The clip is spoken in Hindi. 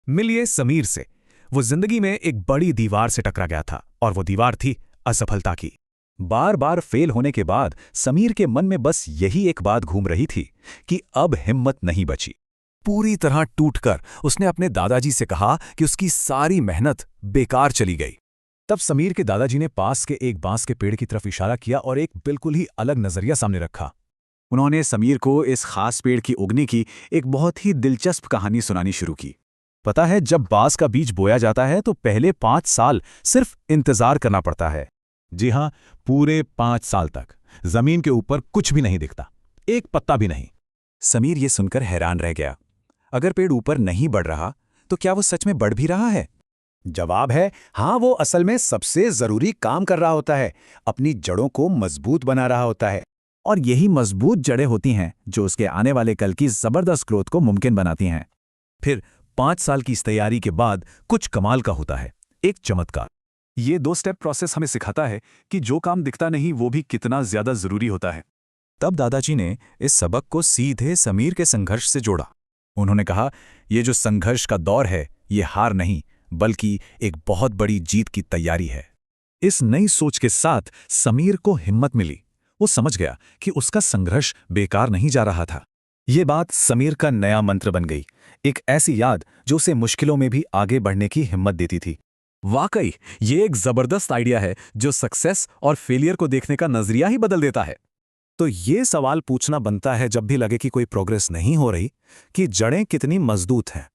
मिलिए समीर से। वो जिंदगी में एक बड़ी दीवार से टकरा गया था और वो दीवार थी असफलता की। बार बार फेल होने के बाद समीर के मन में बस यही एक बात घूम रही थी कि अब हिम्मत नहीं बची। पूरी तरह टूटकर उसने अपने दादाजी से कहा कि उसकी सारी मेहनत बेकार चली गई। तब समीर के दादाजी ने पास के एक बांस के पेड़ की तरफ इशारा किया और एक बिल्कुल ही अलग नजरिया सामने रखा। उन्होंने समीर को इस खास पेड़ की उगने की एक बहुत ही दिलचस्प कहानी सुनानी शुरू की। पता है, जब बांस का बीज बोया जाता है तो पहले 5 साल सिर्फ इंतजार करना पड़ता है। जी हाँ, पूरे 5 साल तक जमीन के ऊपर कुछ भी नहीं दिखता, एक पत्ता भी नहीं। समीर ये सुनकर हैरान रह गया। अगर पेड़ ऊपर नहीं बढ़ रहा तो क्या वो सच में बढ़ भी रहा है? जवाब है हाँ, वो असल में सबसे जरूरी काम कर रहा होता है, अपनी जड़ों को मजबूत बना रहा होता है। और यही मजबूत जड़ें होती हैं जो उसके आने वाले कल की जबरदस्त ग्रोथ को मुमकिन बनाती हैं। फिर 5 साल की इस तैयारी के बाद कुछ कमाल का होता है, एक चमत्कार। ये 2 स्टेप प्रोसेस हमें सिखाता है कि जो काम दिखता नहीं वो भी कितना ज्यादा जरूरी होता है। तब दादाजी ने इस सबक को सीधे समीर के संघर्ष से जोड़ा। उन्होंने कहा, ये जो संघर्ष का दौर है ये हार नहीं बल्कि एक बहुत बड़ी जीत की तैयारी है। इस नई सोच के साथ समीर को हिम्मत मिली। वो समझ गया कि उसका संघर्ष बेकार नहीं जा रहा था। ये बात समीर का नया मंत्र बन गई, एक ऐसी याद जो उसे मुश्किलों में भी आगे बढ़ने की हिम्मत देती थी। वाकई ये एक जबरदस्त आइडिया है जो सक्सेस और फेलियर को देखने का नजरिया ही बदल देता है। तो ये सवाल पूछना बनता है जब भी लगे कि कोई प्रोग्रेस नहीं हो रही, कि जड़ें कितनी मजबूत हैं।